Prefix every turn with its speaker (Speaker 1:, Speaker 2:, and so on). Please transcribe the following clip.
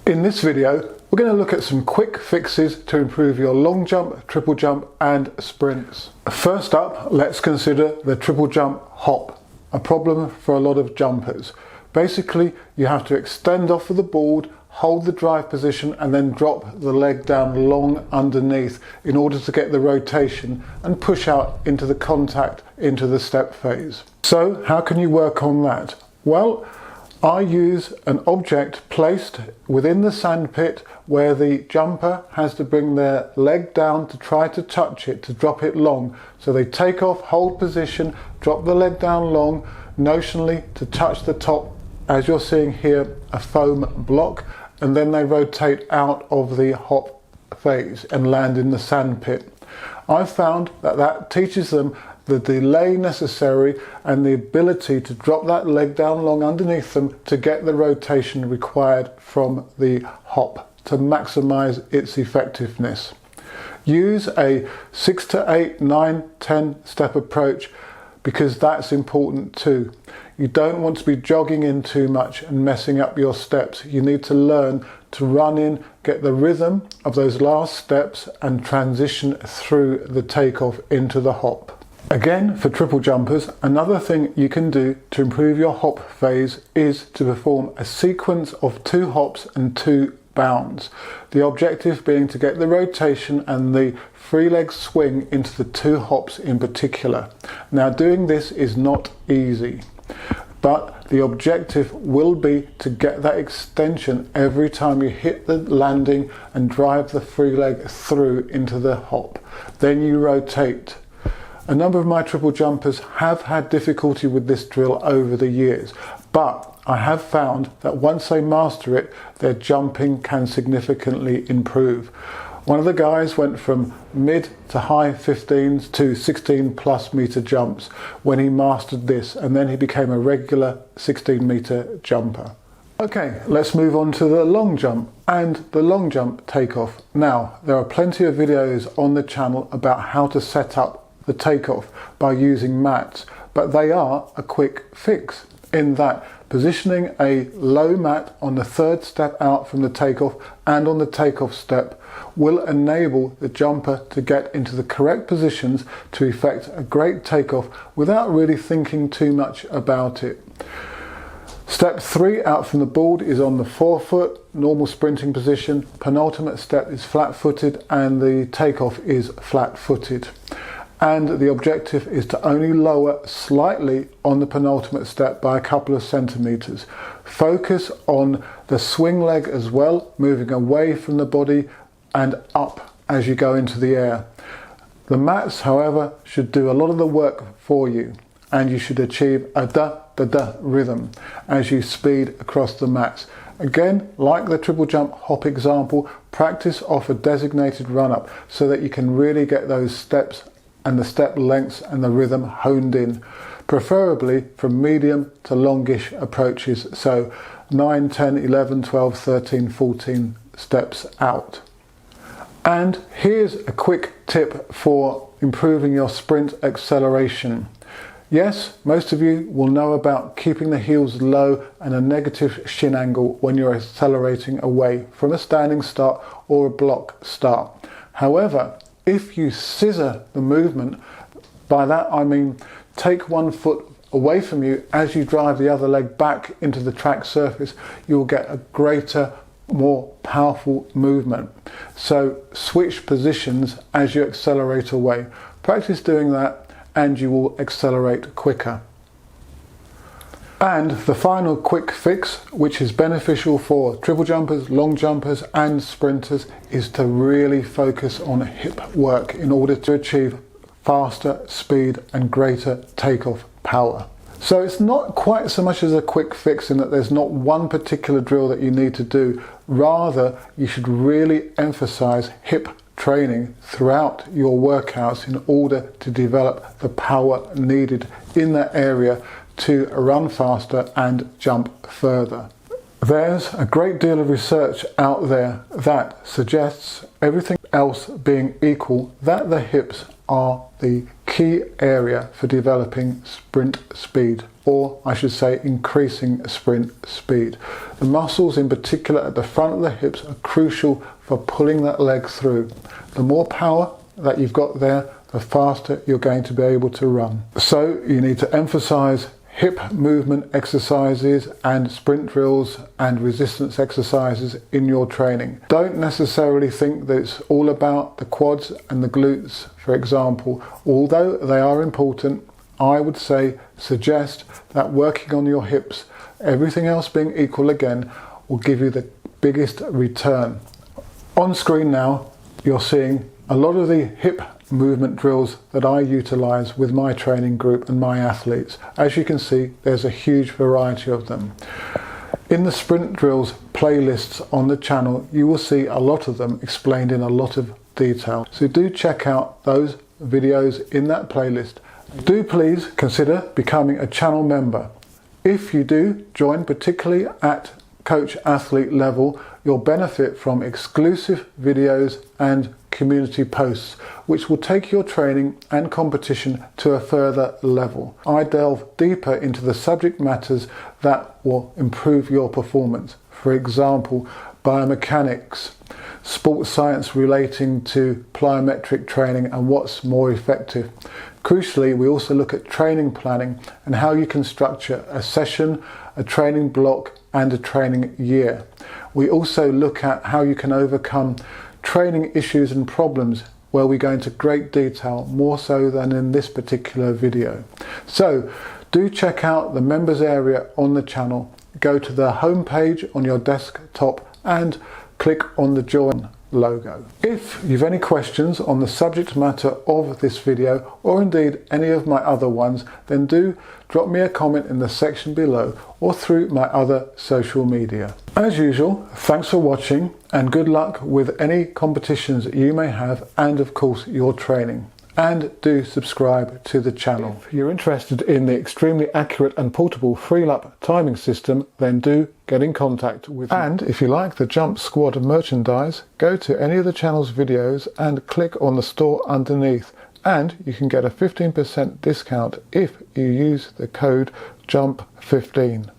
Speaker 1: In this video, we're going to look at some quick fixes to improve your long jump, triple jump and sprints. First up, let's consider the triple jump hop, a problem for a lot of jumpers. Basically, you have to extend off of the board, hold the drive position and then drop the leg down long underneath in order to get the rotation and push out into the contact into the step phase. So how can you work on that? Well, I use an object placed within the sandpit where the jumper has to bring their leg down to try to touch it, to drop it long. So they take off, hold position, drop the leg down long, notionally to touch the top, as you're seeing here, a foam block, and then they rotate out of the hop phase and land in the sandpit. I've found that that teaches them the delay necessary and the ability to drop that leg down long underneath them to get the rotation required from the hop to maximize its effectiveness. Use a 6 to 8, 9, 10 step approach because that's important too. You don't want to be jogging in too much and messing up your steps. You need to learn to run in, get the rhythm of those last steps and transition through the takeoff into the hop. Again, for triple jumpers, another thing you can do to improve your hop phase is to perform a sequence of 2 hops and 2 bounds. The objective being to get the rotation and the free leg swing into the 2 hops in particular. Now, doing this is not easy, but the objective will be to get that extension every time you hit the landing and drive the free leg through into the hop. Then you rotate. A number of my triple jumpers have had difficulty with this drill over the years, but I have found that once they master it, their jumping can significantly improve. One of the guys went from mid to high 15s to 16 plus meter jumps when he mastered this, and then he became a regular 16 meter jumper. Okay, let's move on to the long jump and the long jump takeoff. Now, there are plenty of videos on the channel about how to set up the takeoff by using mats, but they are a quick fix in that positioning a low mat on the 3rd step out from the takeoff and on the takeoff step will enable the jumper to get into the correct positions to effect a great takeoff without really thinking too much about it. Step 3 out from the board is on the 4-foot normal sprinting position. Penultimate step is flat-footed and the takeoff is flat-footed. And the objective is to only lower slightly on the penultimate step by a couple of centimeters. Focus on the swing leg as well, moving away from the body and up as you go into the air. The mats, however, should do a lot of the work for you, and you should achieve a da-da-da rhythm as you speed across the mats. Again, like the triple jump hop example, practice off a designated run-up so that you can really get those steps and the step lengths and the rhythm honed in, preferably from medium to longish approaches, so 9, 10, 11, 12, 13, 14 steps out. And here's a quick tip for improving your sprint acceleration. Yes, most of you will know about keeping the heels low and a negative shin angle when you're accelerating away from a standing start or a block start. However, if you scissor the movement, by that I mean take one foot away from you as you drive the other leg back into the track surface, you'll get a greater, more powerful movement. So switch positions as you accelerate away. Practice doing that and you will accelerate quicker. And the final quick fix, which is beneficial for triple jumpers, long jumpers and sprinters, is to really focus on hip work in order to achieve faster speed and greater takeoff power. So it's not quite so much as a quick fix in that there's not one particular drill that you need to do. Rather, you should really emphasize hip training throughout your workouts in order to develop the power needed in that area to run faster and jump further. There's a great deal of research out there that suggests, everything else being equal, that the hips are the key area for developing sprint speed, or I should say increasing sprint speed. The muscles in particular at the front of the hips are crucial for pulling that leg through. The more power that you've got there, the faster you're going to be able to run. So you need to emphasize hip movement exercises and sprint drills and resistance exercises in your training. Don't necessarily think that it's all about the quads and the glutes, for example. Although they are important, I would suggest that working on your hips, everything else being equal again, will give you the biggest return. On screen now, you're seeing a lot of the hip movement drills that I utilize with my training group and my athletes. As you can see, there's a huge variety of them. In the sprint drills playlists on the channel, you will see a lot of them explained in a lot of detail. So do check out those videos in that playlist. Do please consider becoming a channel member. If you do join, particularly at coach athlete level, you'll benefit from exclusive videos and community posts, which will take your training and competition to a further level. I delve deeper into the subject matters that will improve your performance. For example, biomechanics, sports science relating to plyometric training and what's more effective. Crucially, we also look at training planning and how you can structure a session, a training block and a training year. We also look at how you can overcome training issues and problems, where we go into great detail, more so than in this particular video. So do check out the members area on the channel. Go to the home page on your desktop and click on the join logo. If you've any questions on the subject matter of this video, or indeed any of my other ones, then do drop me a comment in the section below or through my other social media. As usual, thanks for watching and good luck with any competitions you may have, and of course your training. And do subscribe to the channel. If you're interested in the extremely accurate and portable FREELAP timing system, then do get in contact with me. And if you like the Jump Squad merchandise, go to any of the channel's videos and click on the store underneath, and you can get a 15% discount if you use the code JUMP15.